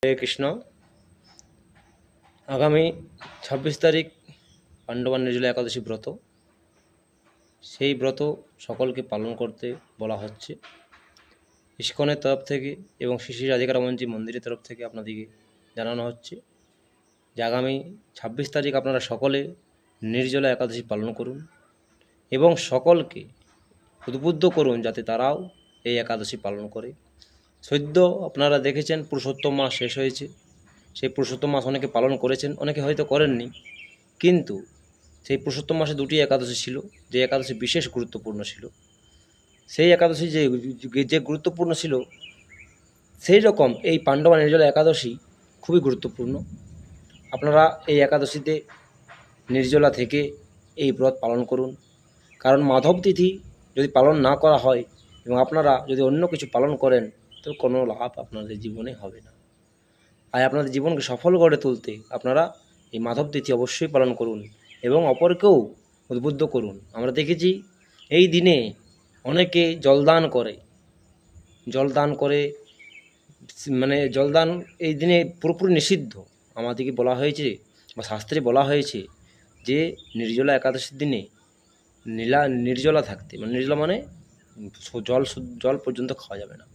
হরে কৃষ্ণ। আগামী ২৬ তারিখ পাণ্ডবা নির্জলা একাদশী ব্রত। সেই ব্রত সকলকে পালন করতে বলা হচ্ছে ইস্কনের তরফ থেকে এবং শ্রী শ্রী রাধিকারামনজি মন্দিরের তরফ থেকে আপনাদেরকে জানানো হচ্ছে যে আগামী ২৬ তারিখ আপনারা সকলে নির্জলা একাদশী পালন করুন এবং সকলকে উদ্বুদ্ধ করুন যাতে তারাও এই একাদশী পালন করে। সদ্য আপনারা দেখেছেন পুরুষোত্তম মাস শেষ হয়েছে। সেই পুরুষোত্তম মাস অনেকে পালন করেছেন, অনেকে হয়তো করেননি, কিন্তু সেই পুরুষোত্তম মাসে দুটি একাদশী ছিল, যে একাদশী বিশেষ গুরুত্বপূর্ণ ছিল। সেই একাদশী যে গুরুত্বপূর্ণ ছিল, সেই রকম এই পাণ্ডবা নির্জলা একাদশী খুবই গুরুত্বপূর্ণ। আপনারা এই একাদশীতে নির্জলা থেকে এই ব্রত পালন করুন, কারণ মাধব তিথি যদি পালন না করা হয় এবং আপনারা যদি অন্য কিছু পালন করেন তো কোনো লাভ আপনাদের জীবনে হবে না। আর আপনাদের জীবনকে সফল করে তুলতে আপনারা এই মাধব তিথি অবশ্যই পালন করুন এবং অপরকেও উদ্বুদ্ধ করুন। আমরা দেখেছি এই দিনে অনেকে জলদান করে, জলদান এই দিনে পুরোপুরি নিষিদ্ধ। আমাদেরকে বলা হয়েছে বা শাস্ত্রে বলা হয়েছে যে নির্জলা একাদশীর দিনে নির্জলা থাকতে, নির্জলা মানে জল পর্যন্ত খাওয়া যাবে না।